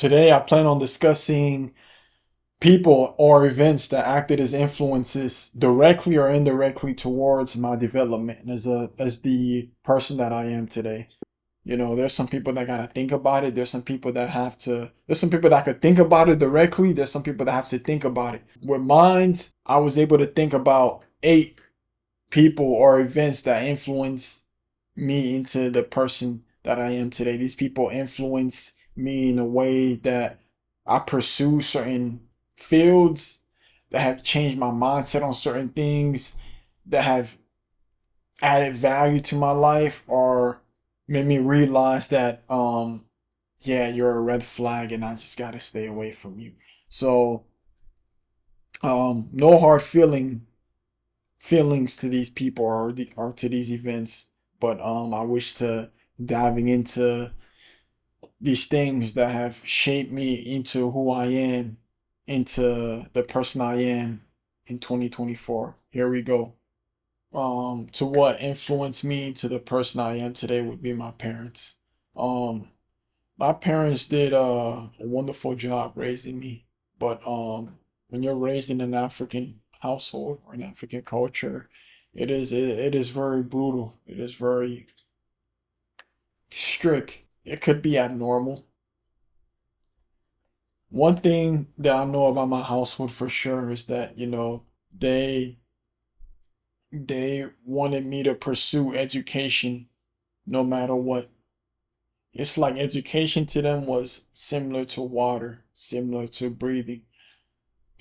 Today, I plan on discussing people or events that acted as influences directly or indirectly towards my development as the person that I am today. There's some people that gotta think about it. There's some people that could think about it directly. There's some people that have to think about it. With mines, I was able to think about 8 people or events that influenced me into the person that I am today. These people influence me in a way that I pursue certain fields, that have changed my mindset on certain things, that have added value to my life, or made me realize that yeah, you're a red flag and I just gotta stay away from you. So no hard feelings to these people or to these events, but I wish to diving into these things that have shaped me into who I am, into the person I am in 2024. Here we go. To what influenced me to the person I am today would be my parents. Um, my parents did a wonderful job raising me, but when you're raised in an African household or an African culture, it is very brutal. It is very strict. It could be abnormal. One thing that I know about my household for sure is that, they wanted me to pursue education no matter what. It's like education to them was similar to water, similar to breathing.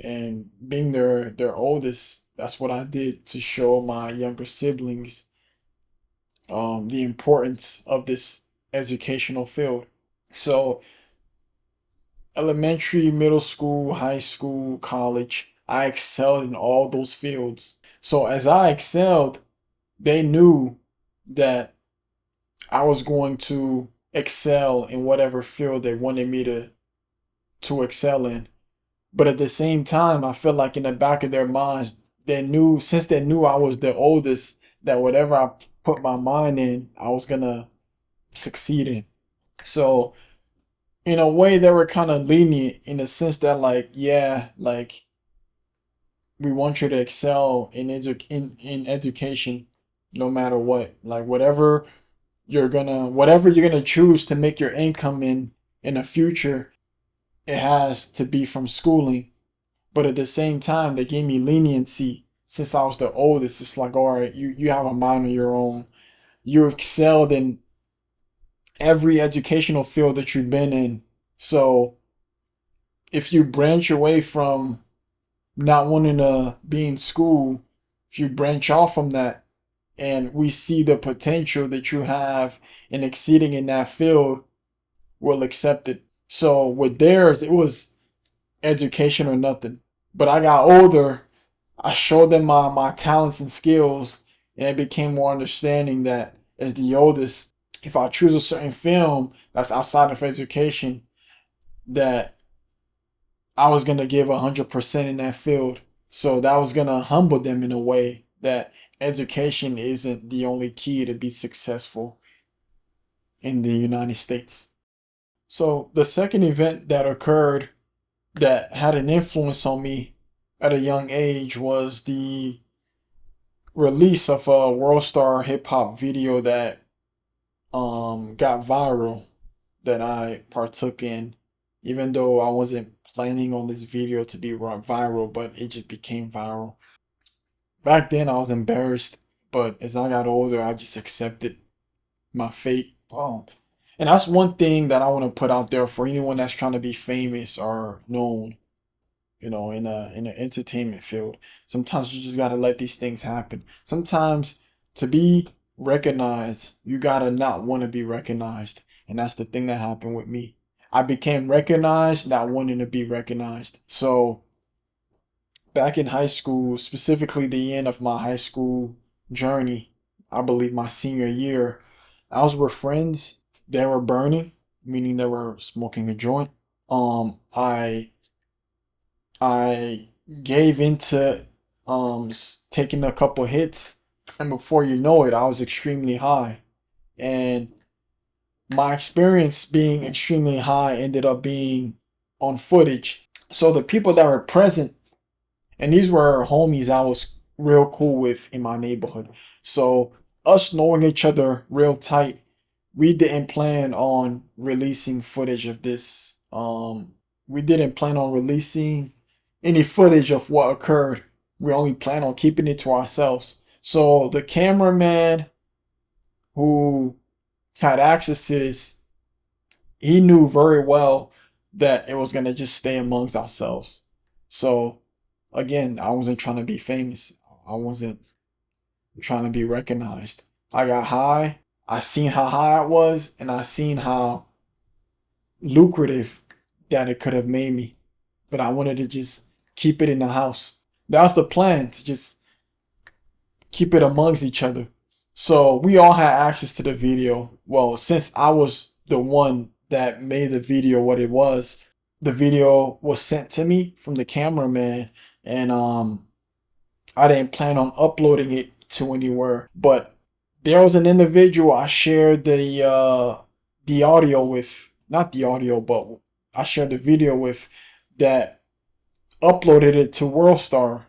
And being their oldest, that's what I did to show my younger siblings the importance of this educational field. So elementary, middle school, high school, college, I excelled in all those fields. So as I excelled, they knew that I was going to excel in whatever field they wanted me to excel in. But at the same time, I feel like in the back of their minds, since they knew I was the oldest, that whatever I put my mind in, I was gonna succeed in. So in a way, they were kind of lenient in the sense that, like, yeah, like we want you to excel in education, no matter what. Like whatever you're gonna choose to make your income in the future, it has to be from schooling. But at the same time, they gave me leniency since I was the oldest. It's like, all right, you have a mind of your own. You excelled in every educational field that you've been in. So if you branch away from not wanting to be in school, if you branch off from that, and we see the potential that you have in exceeding in that field, we'll accept it. So with theirs, it was education or nothing. But I got older, I showed them my talents and skills, and it became more understanding that as the oldest, if I choose a certain film that's outside of education, that I was gonna give 100% in that field. So that was gonna humble them in a way that education isn't the only key to be successful in the United States. So the second event that occurred that had an influence on me at a young age was the release of a World Star hip hop video that got viral, that I partook in, even though I wasn't planning on this video to be viral, but it just became viral. Back then I was embarrassed, but as I got older, I just accepted my fate. And that's one thing that I want to put out there for anyone that's trying to be famous or known, in the entertainment field. Sometimes you just gotta let these things happen. Sometimes to be recognized, you gotta not want to be recognized. And that's the thing that happened with me. I became recognized, not wanting to be recognized. So back in high school, specifically the end of my high school journey, I believe my senior year, I was with friends. They were burning, meaning they were smoking a joint. I gave into taking a couple hits, and before you know it, I was extremely high. And my experience being extremely high ended up being on footage. So the people that were present, and these were homies I was real cool with in my neighborhood. So us knowing each other real tight, we didn't plan on releasing footage of this. We didn't plan on releasing any footage of what occurred. We only plan on keeping it to ourselves. So the cameraman who had access to this, he knew very well that it was gonna just stay amongst ourselves. So again, I wasn't trying to be famous. I wasn't trying to be recognized. I got high. I seen how high it was, and I seen how lucrative that it could have made me. But I wanted to just keep it in the house. That was the plan, to just keep it amongst each other. So we all had access to the video. Well, since I was the one that made the video what it was, the video was sent to me from the cameraman, and I didn't plan on uploading it to anywhere. But there was an individual I shared the audio with, not the audio, but I shared the video with, that uploaded it to WorldStar,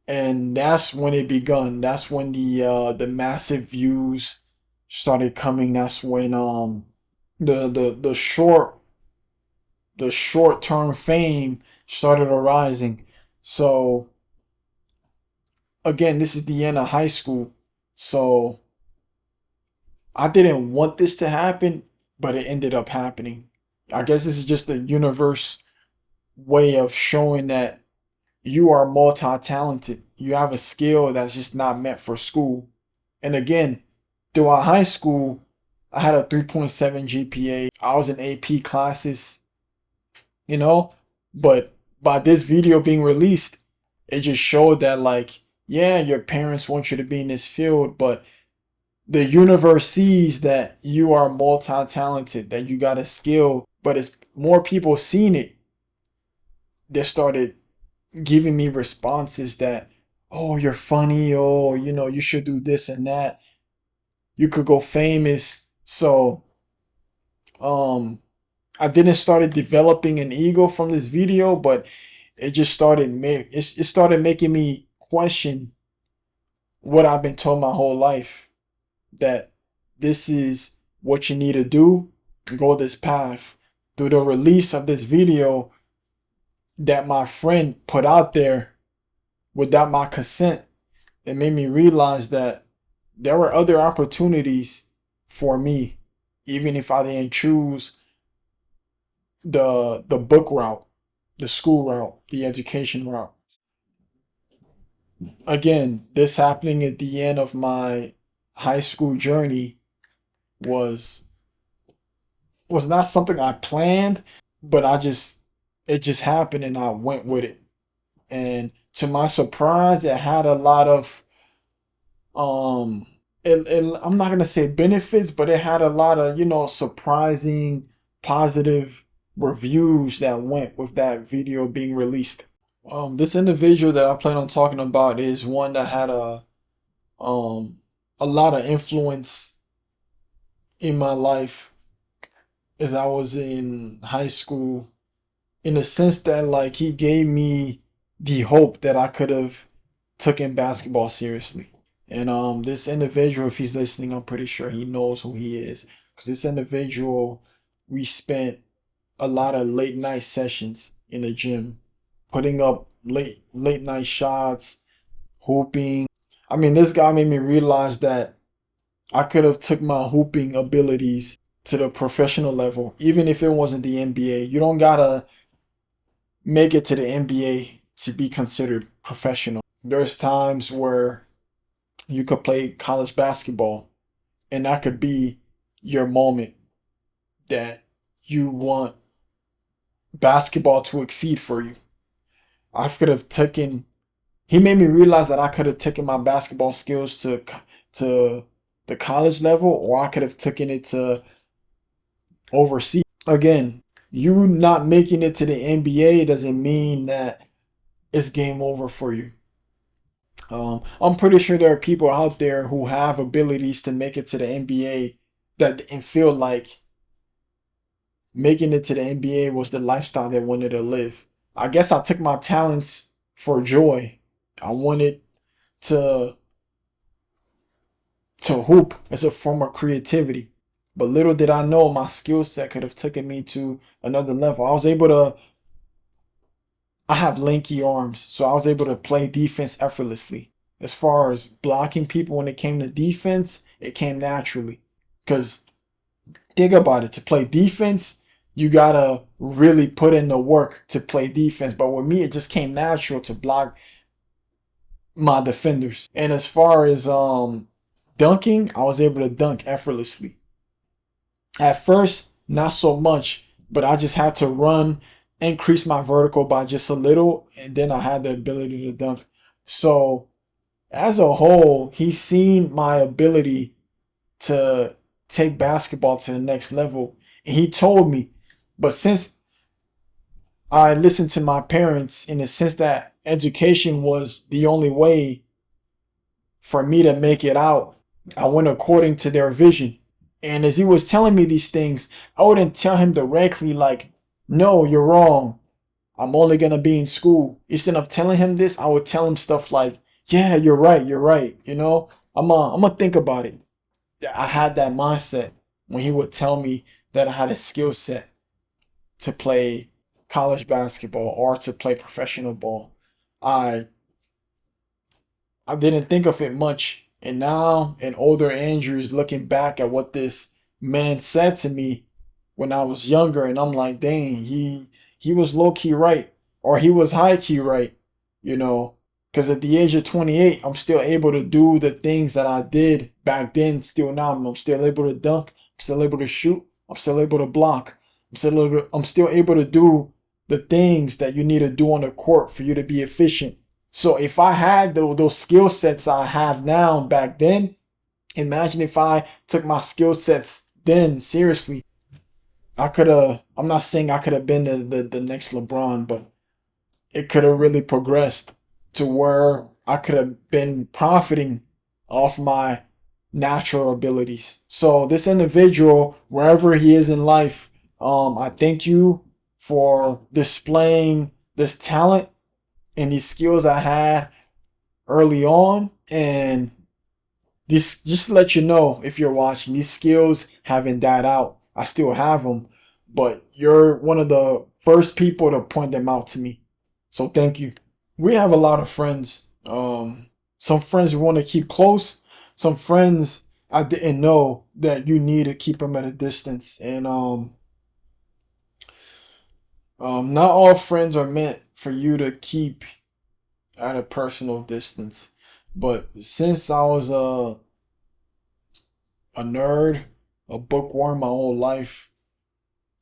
and that's when it begun. That's when the massive views started coming. That's when the short term fame started arising. So again, this is the end of high school. So I didn't want this to happen, but it ended up happening. I guess this is just the universe way of showing that you are multi-talented. You have a skill that's just not meant for school. And again, throughout high school, I had a 3.7 GPA. I was in AP classes, you know, but by this video being released, it just showed that, like, yeah, your parents want you to be in this field, but the universe sees that you are multi-talented, that you got a skill. But as more people seen it, they started giving me responses that, oh, you're funny, oh, you know, you should do this and that, you could go famous. So I didn't started developing an ego from this video, but it just it started making me question what I've been told my whole life, that this is what you need to do, go this path. Through the release of this video that my friend put out there without my consent, it made me realize that there were other opportunities for me, even if I didn't choose the book route, the school route, the education route. Again, this happening at the end of my high school journey was not something I planned, but it just happened and I went with it. And to my surprise, it had a lot of I'm not gonna say benefits, but it had a lot of, you know, surprising positive reviews that went with that video being released. This individual that I plan on talking about is one that had a lot of influence in my life as I was in high school, in the sense that, like, he gave me the hope that I could have taken basketball seriously. And this individual, if he's listening, I'm pretty sure he knows who he is. Because this individual, we spent a lot of late night sessions in the gym, putting up late night shots, hooping. I mean, this guy made me realize that I could have took my hooping abilities to the professional level, even if it wasn't the NBA. You don't gotta make it to the NBA to be considered professional. There's times where you could play college basketball, and that could be your moment that you want basketball to exceed for you. I could have taken. He made me realize that I could have taken my basketball skills to the college level, or I could have taken it to overseas. Again, you not making it to the NBA doesn't mean that it's game over for you. I'm pretty sure there are people out there who have abilities to make it to the NBA that and feel like making it to the NBA was the lifestyle they wanted to live. I guess I took my talents for joy. I wanted to hoop as a form of creativity. But little did I know my skill set could have taken me to another level. I have lanky arms, so I was able to play defense effortlessly. As far as blocking people when it came to defense, it came naturally. Because think about it, to play defense, you gotta really put in the work to play defense. But with me, it just came natural to block my defenders. And as far as dunking, I was able to dunk effortlessly. At first, not so much, but I just had to run, increase my vertical by just a little, and then I had the ability to dunk. So as a whole, he's seen my ability to take basketball to the next level. And he told me, but since I listened to my parents in the sense that education was the only way for me to make it out, I went according to their vision. And as he was telling me these things, I wouldn't tell him directly, like, no, you're wrong. I'm only going to be in school. Instead of telling him this, I would tell him stuff like, yeah, you're right. You're right. You know, I'm going to think about it. I had that mindset when he would tell me that I had a skill set to play college basketball or to play professional ball. I I didn't think of it much. And now an older Andrew is looking back at what this man said to me when I was younger, and I'm like, dang, he was low key right, or he was high key right, you know. Because at the age of 28, I'm still able to do the things that I did back then. Still now, I'm still able to dunk. I'm still able to shoot. I'm still able to block. I'm still able to do the things that you need to do on the court for you to be efficient. So if I had those skill sets I have now back then, imagine if I took my skill sets then seriously. I could have, I'm not saying I could have been the next LeBron, but it could have really progressed to where I could have been profiting off my natural abilities. So this individual, wherever he is in life, I thank you for displaying this talent and these skills I had early on. And this, just to let you know, if you're watching, these skills haven't died out. I still have them, but you're one of the first people to point them out to me. So thank you. We have a lot of friends. Some friends we want to keep close. Some friends I didn't know that you need to keep them at a distance. And not all friends are meant for you to keep at a personal distance. But since I was a nerd, a bookworm my whole life,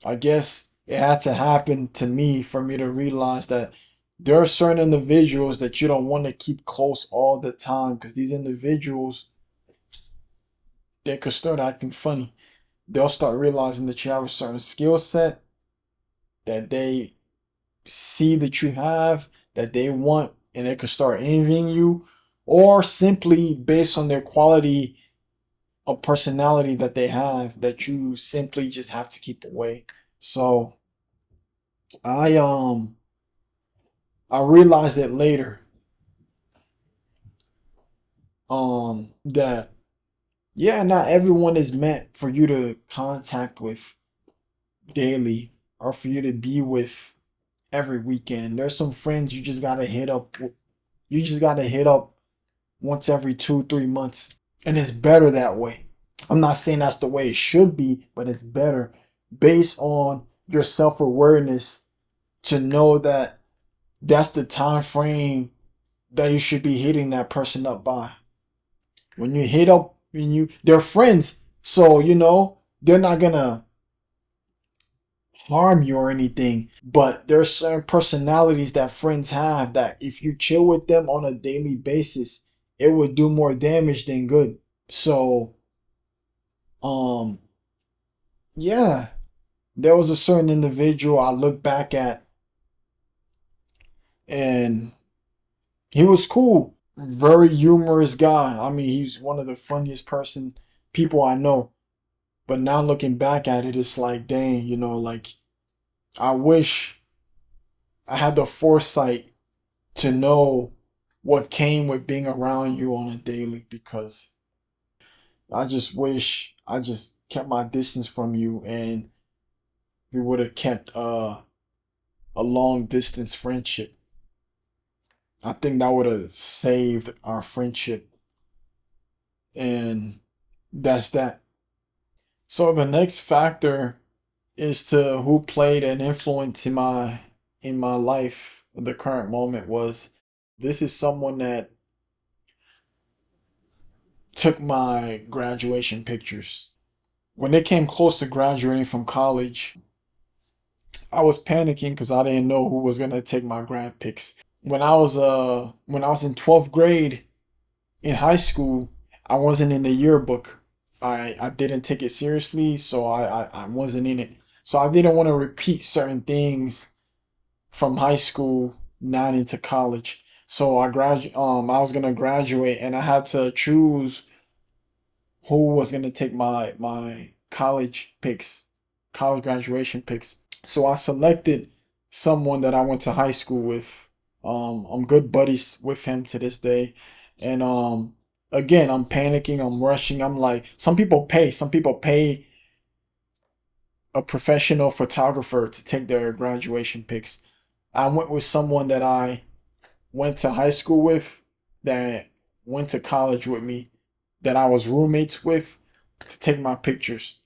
I guess it had to happen to me for me to realize that there are certain individuals that you don't want to keep close all the time, because these individuals, they could start acting funny. They'll start realizing that you have a certain skill set that they see that you have, that they want, and they could start envying you, or simply based on their quality of personality that they have, that you simply just have to keep away. So I um I realized it later, that yeah, not everyone is meant for you to contact with daily, or for you to be with every weekend. There's some friends you just gotta hit up. You just gotta hit up once every 2, 3 months, and it's better that way. I'm not saying that's the way it should be, but it's better based on your self awareness to know that that's the time frame that you should be hitting that person up by. When you hit up, they're friends, so they're not gonna harm you or anything. But there's certain personalities that friends have that if you chill with them on a daily basis, it would do more damage than good. So, um, yeah, there was a certain individual I look back at, and he was cool, very humorous guy. I mean, he's one of the funniest people I know. But now looking back at it, it's like, dang, like I wish I had the foresight to know what came with being around you on a daily, because I just wish I just kept my distance from you and we would have kept a long distance friendship. I think that would have saved our friendship. And that's that. So the next factor is to who played an influence in my life at the current moment. Was this is someone that took my graduation pictures. When it came close to graduating from college, I was panicking because I didn't know who was gonna take my grad pics. When I was in 12th grade in high school, I wasn't in the yearbook. I didn't take it seriously, so I wasn't in it. So I didn't want to repeat certain things from high school not into college. So I was gonna graduate and I had to choose who was gonna take my college pics, college graduation pics. So I selected someone that I went to high school with. I'm good buddies with him to this day. And again, I'm panicking, I'm rushing. I'm like, some people pay a professional photographer to take their graduation pics. I went with someone that I went to high school with, that went to college with me, that I was roommates with, to take my pictures.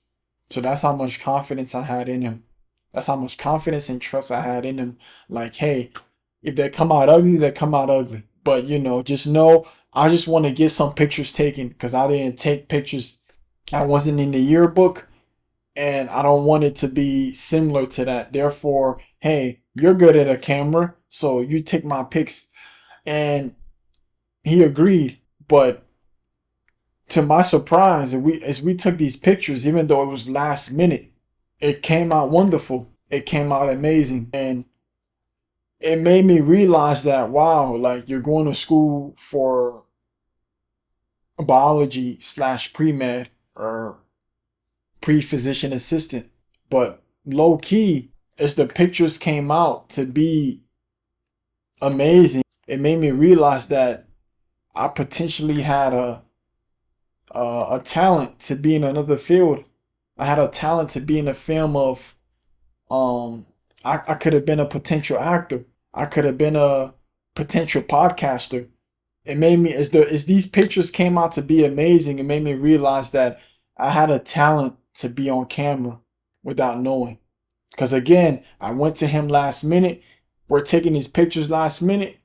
So that's how much confidence I had in him. That's how much confidence and trust I had in him. Like, hey, if they come out ugly, they come out ugly. But just know I just want to get some pictures taken because I didn't take pictures. I wasn't in the yearbook and I don't want it to be similar to that. Therefore, hey, you're good at a camera, so you take my pics. And he agreed. But to my surprise, as we took these pictures, even though it was last minute, it came out wonderful. It came out amazing. And it made me realize that, wow, like you're going to school for biology slash pre-med or pre-physician assistant. But low key, as the pictures came out to be amazing, it made me realize that I potentially had a talent to be in another field. I had a talent to be in the film of I could have been a potential actor. I could have been a potential podcaster. It made me as these pictures came out to be amazing, it made me realize that I had a talent to be on camera without knowing. Because again, I went to him last minute. We're taking these pictures last minute.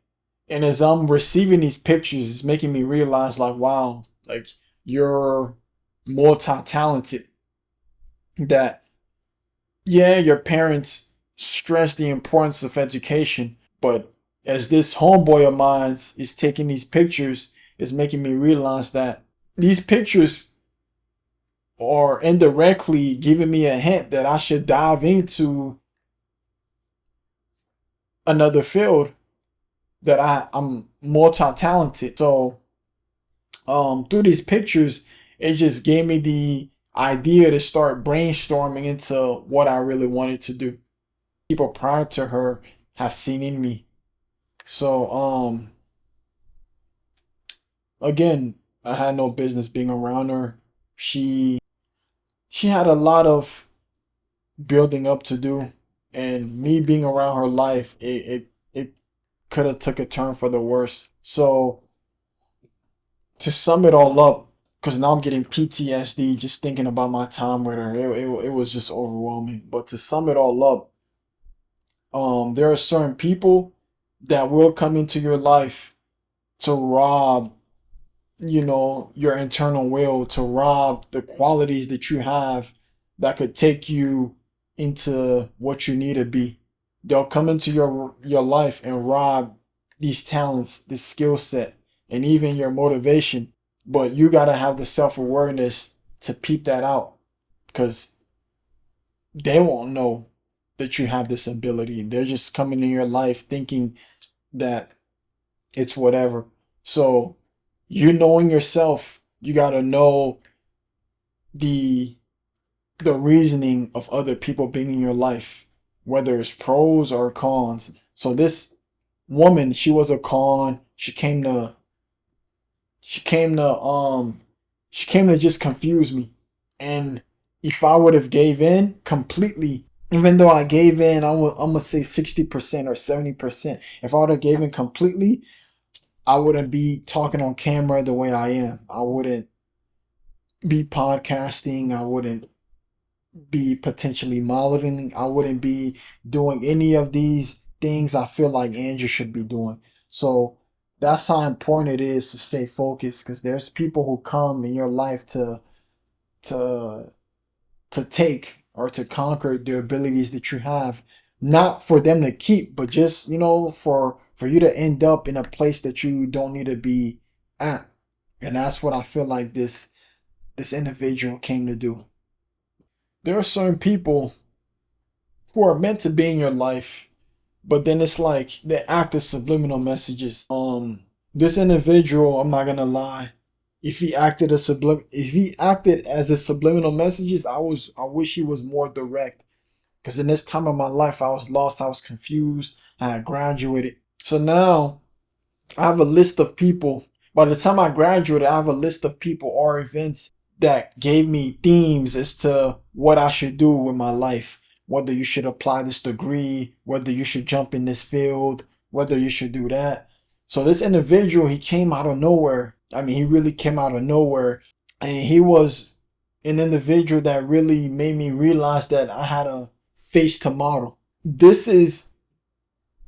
And as I'm receiving these pictures, it's making me realize, like, wow, like you're multi-talented. That, yeah, your parents stress the importance of education, but as this homeboy of mine is taking these pictures, it's making me realize that these pictures are indirectly giving me a hint that I should dive into another field, that I'm multi-talented. So through these pictures, it just gave me the idea to start brainstorming into what I really wanted to do. People prior to her have seen in me. So again, I had no business being around her. She had a lot of building up to do, and me being around her life, it could have took a turn for the worse. So to sum it all up, because now I'm getting PTSD just thinking about my time with her. It was just overwhelming. But to sum it all up, there are certain people that will come into your life to rob, your internal will, to rob the qualities that you have that could take you into what you need to be. They'll come into your life and rob these talents, this skill set, and even your motivation. But you gotta have the self-awareness to peep that out, because they won't know that you have this ability. They're just coming in your life thinking that it's whatever. So you knowing yourself, you gotta know the the reasoning of other people being in your life, whether it's pros or cons. So this woman, she was a con. She came to she came to just confuse me. And if I would have gave in completely, even though I gave in, I'm gonna say 60% or 70%. If I would have gave in completely, I wouldn't be talking on camera the way I am. I wouldn't be podcasting. I wouldn't be potentially modeling. I wouldn't be doing any of these things I feel like Andrew should be doing. So that's how important it is to stay focused, because there's people who come in your life to take or to conquer the abilities that you have, not for them to keep, but just, for you to end up in a place that you don't need to be at. And that's what I feel like this individual came to do. There are certain people who are meant to be in your life, but then it's like they act as subliminal messages. This individual, I'm not gonna lie, if he acted as a subliminal messages, I wish he was more direct. Because in this time of my life, I was lost, I was confused, I had graduated. So now I have a list of people. By the time I graduated, I have a list of people or events that gave me themes as to what I should do with my life. Whether you should apply this degree, whether you should jump in this field, whether you should do that. So this individual, he came out of nowhere. I mean, he really came out of nowhere. And he was an individual that really made me realize that I had a face to model. This is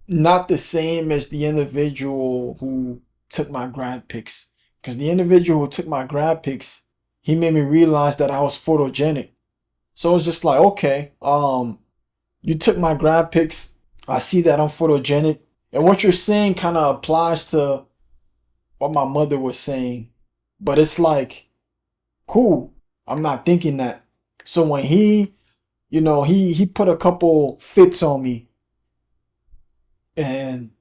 not the same as the individual who took my grad pics. Because the individual who took my grad pics, he made me realize that I was photogenic. So it's just like, okay, you took my grad pics. I see that I'm photogenic. And what you're saying kind of applies to what my mother was saying. But it's like, cool. I'm not thinking that. So when he put a couple fits on me and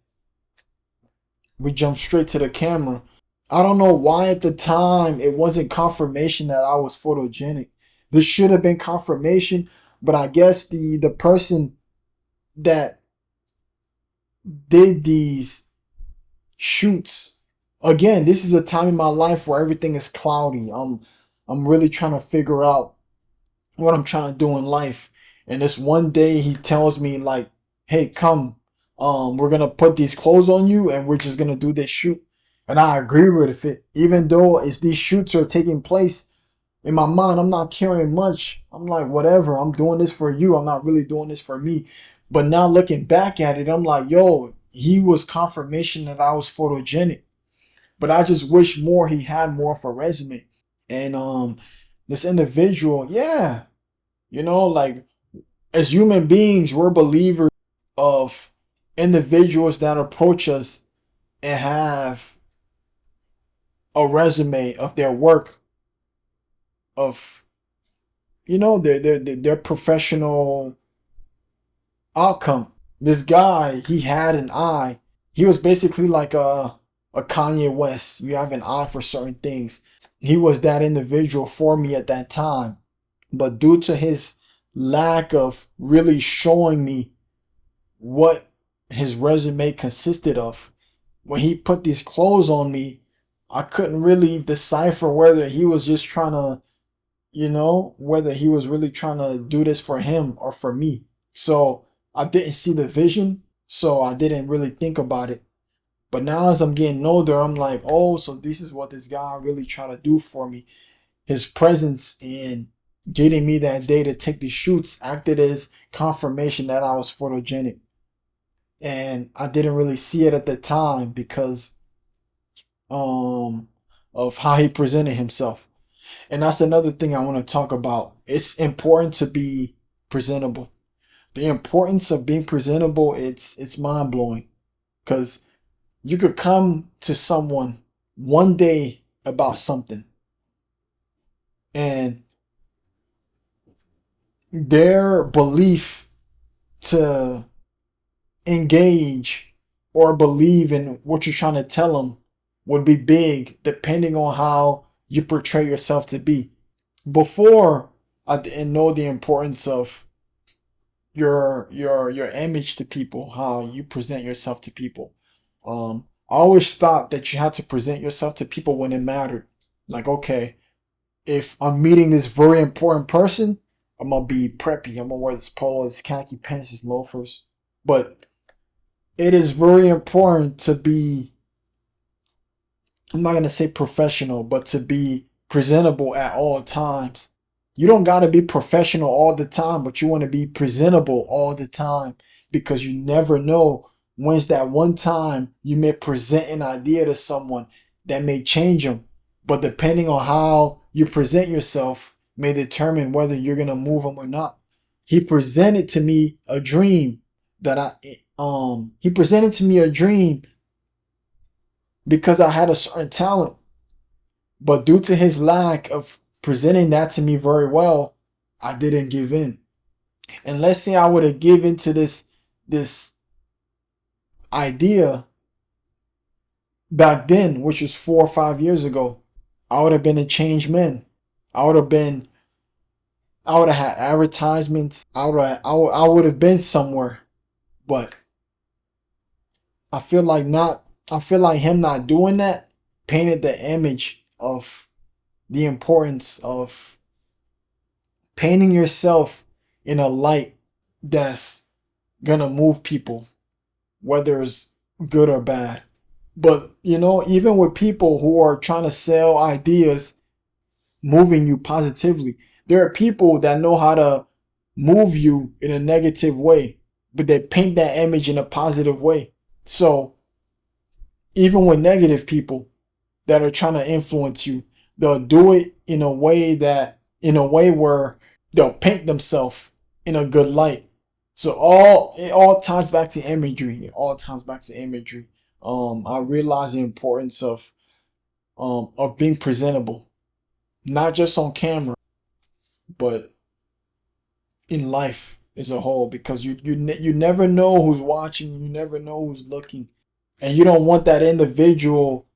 we jumped straight to the camera. I don't know why at the time it wasn't confirmation that I was photogenic. This should have been confirmation, but I guess the person that did these shoots, again, this is a time in my life where everything is cloudy. I'm really trying to figure out what I'm trying to do in life. And this one day he tells me like, "Hey, come, we're gonna put these clothes on you and we're just gonna do this shoot." And I agree with it. Even though it's these shoots are taking place, in my mind, I'm not caring much. I'm like, whatever, I'm doing this for you. I'm not really doing this for me. But now looking back at it, I'm like, yo, he was confirmation that I was photogenic. But I just wish more he had more of a resume. And this individual, yeah, like as human beings, we're believers of individuals that approach us and have a resume of their work, of their professional outcome. This guy, he had an eye. He was basically like a Kanye West. You have an eye for certain things. He was that individual for me at that time. But due to his lack of really showing me what his resume consisted of, when he put these clothes on me, I couldn't really decipher whether he was just trying to, whether he was really trying to do this for him or for me. So I didn't see the vision, so I didn't really think about it. But now as I'm getting older, I'm like, oh, so this is what this guy really trying to do for me. His presence in getting me that day to take the shoots acted as confirmation that I was photogenic. And I didn't really see it at the time because of how he presented himself. And that's another thing I want to talk about. It's important to be presentable. The importance of being presentable, it's mind blowing. Because you could come to someone one day about something, and their belief to engage or believe in what you're trying to tell them would be big depending on how you portray yourself to be. Before, I didn't know the importance of your image to people, how you present yourself to people. I always thought that you had to present yourself to people when it mattered. Like, okay, if I'm meeting this very important person, I'm gonna be preppy. I'm gonna wear this polo, this khaki pants, this loafers. But it is very important to be, I'm not gonna say professional, but to be presentable at all times. You don't gotta be professional all the time, but you want to be presentable all the time, because you never know when's that one time you may present an idea to someone that may change them. But depending on how you present yourself may determine whether you're gonna move them or not. He presented to me a dream that he presented to me a dream because I had a certain talent. But due to his lack of presenting that to me very well, I didn't give in. And let's say I would have given to this idea back then, which was 4 or 5 years ago, I would have been a changed man. I would have been, I would have had advertisements. I would have been somewhere. But I feel like not. I feel like him not doing that painted the image of the importance of painting yourself in a light that's gonna move people, whether it's good or bad. But even with people who are trying to sell ideas, moving you positively, there are people that know how to move you in a negative way, but they paint that image in a positive way. So even with negative people that are trying to influence you, they'll do it in a way where they'll paint themselves in a good light. So it all ties back to imagery. It all ties back to imagery. I realize the importance of being presentable, not just on camera, but in life as a whole, because you never know who's watching, you never know who's looking, and you don't want that individual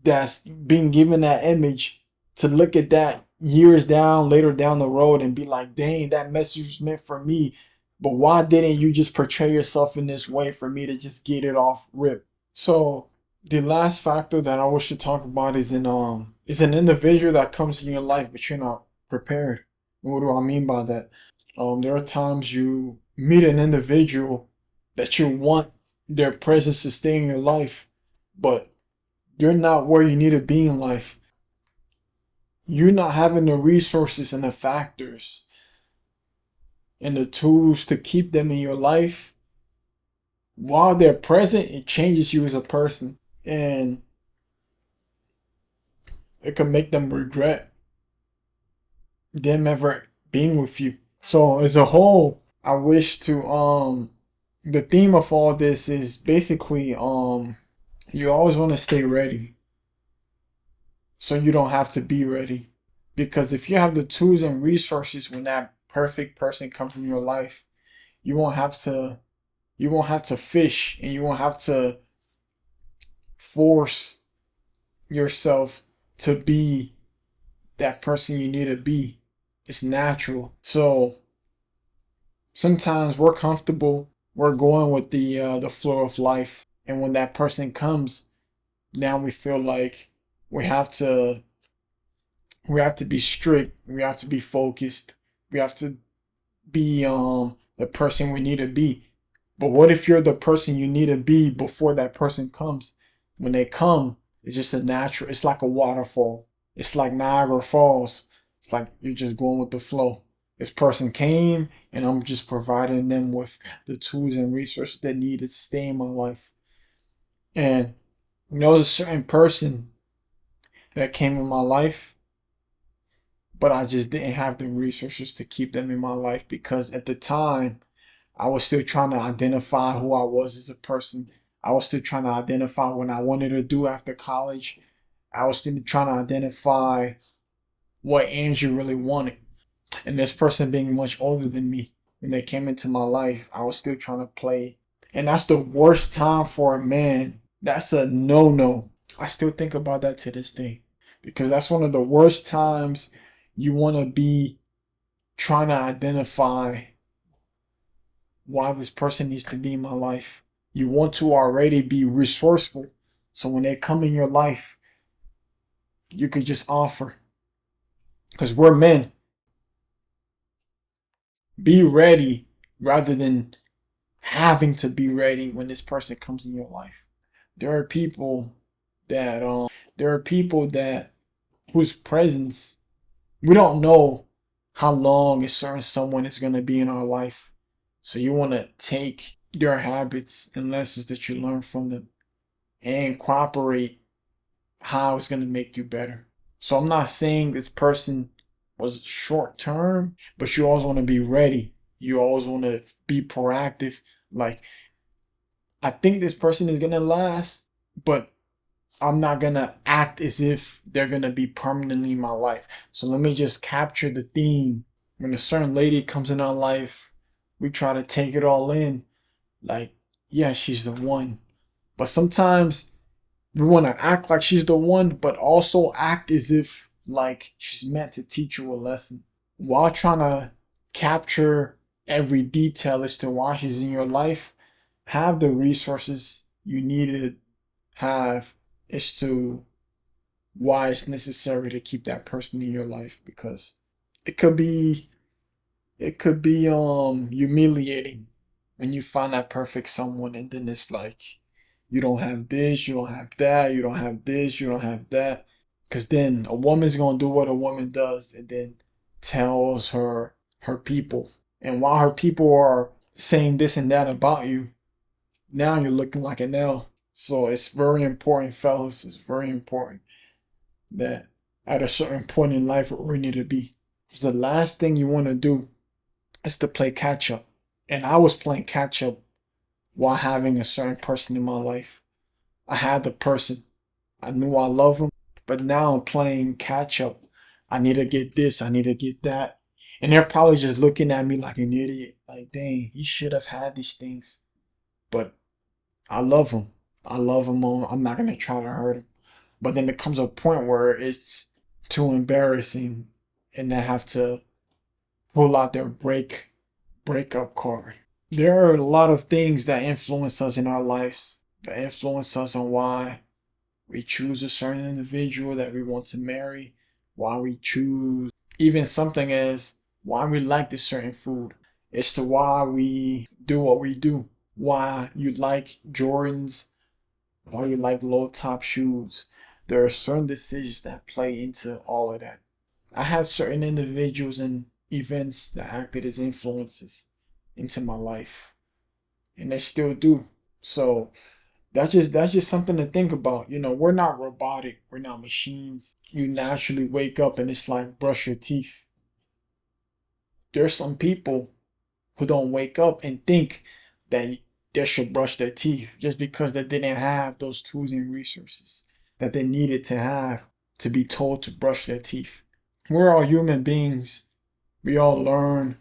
that's being given that image to look at that later down the road and be like, dang, that message was meant for me, but why didn't you just portray yourself in this way for me to just get it off rip? So the last factor that I wish to talk about is an individual that comes in your life but you're not prepared. And what do I mean by that? There are times you meet an individual that you want their presence to stay in your life, but you're not where you need to be in life. You're not having the resources and the factors and the tools to keep them in your life. While they're present, it changes you as a person, and it can make them regret them ever being with you. So as a whole, I wish to the theme of all this is basically you always want to stay ready, so you don't have to be ready. Because if you have the tools and resources when that perfect person comes in your life, you won't have to fish, and you won't have to force yourself to be that person you need to be. It's natural. So sometimes we're comfortable, we're going with the flow of life, and when that person comes, now we feel like we have to be strict, we have to be focused, we have to be the person we need to be. But what if you're the person you need to be before that person comes? When they come, it's just it's like a waterfall. It's like Niagara Falls. It's like you're just going with the flow. This person came, and I'm just providing them with the tools and resources they need to stay in my life. And there's a certain person that came in my life, but I just didn't have the resources to keep them in my life, because at the time, I was still trying to identify who I was as a person. I was still trying to identify what I wanted to do after college. I was still trying to identify what Andrew really wanted. And this person being much older than me, when they came into my life, I was still trying to play. And that's the worst time for a man. That's a no-no. I still think about that to this day, because that's one of the worst times you want to be trying to identify why this person needs to be in my life. You want to already be resourceful. So when they come in your life, you could just offer. Because we're men. Be ready rather than having to be ready when this person comes in your life. There are people that whose presence we don't know how long a certain someone is going to be in our life. So you want to take their habits and lessons that you learn from them and incorporate how it's going to make you better. So I'm not saying this person was short term, but you always want to be ready. You always want to be proactive. Like, I think this person is going to last, but I'm not going to act as if they're going to be permanently in my life. So let me just capture the theme. When a certain lady comes in our life, we try to take it all in. Like, yeah, she's the one. But sometimes we want to act like she's the one, but also act as if like she's meant to teach you a lesson. While trying to capture every detail as to why she's in your life, have the resources you need to have as to why it's necessary to keep that person in your life, because it could be humiliating when you find that perfect someone and then it's like you don't have this, you don't have that, you don't have this, you don't have that. Because then a woman's going to do what a woman does and then tells her people. And while her people are saying this and that about you, now you're looking like an L. So it's very important, fellas. It's very important that at a certain point in life where we need to be. Because the last thing you want to do is to play catch up. And I was playing catch up while having a certain person in my life. I had the person. I knew I love him. But now I'm playing catch up. I need to get this. I need to get that. And they're probably just looking at me like an idiot. Like, dang, he should have had these things. But I love him. I love him. I'm not going to try to hurt him. But then there comes a point where it's too embarrassing and they have to pull out their breakup card. There are a lot of things that influence us in our lives, that influence us on why we choose a certain individual that we want to marry, why we choose even something as why we like this certain food. It's to why we do what we do. Why you like Jordans, why you like low top shoes. There are certain decisions that play into all of that. I had certain individuals and events that acted as influences into my life, and they still do. So that's just something to think about. You know, we're not robotic. We're not machines. You naturally wake up and it's like brush your teeth. There's some people who don't wake up and think that they should brush their teeth just because they didn't have those tools and resources that they needed to have to be told to brush their teeth. We're all human beings. We all learn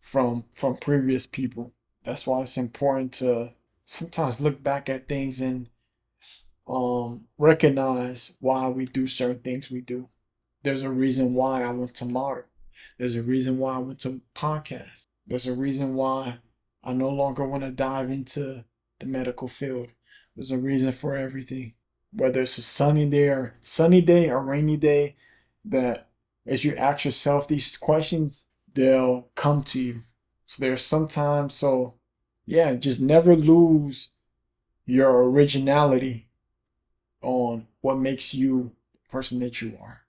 from previous people. That's why it's important to sometimes look back at things and recognize why we do certain things we do. There's a reason why I went to model. There's a reason why I went to podcast. There's a reason why I no longer want to dive into the medical field. There's a reason for everything. Whether it's a sunny day or rainy day, that as you ask yourself these questions, they'll come to you. So there's sometimes, so yeah, just never lose your originality on what makes you the person that you are.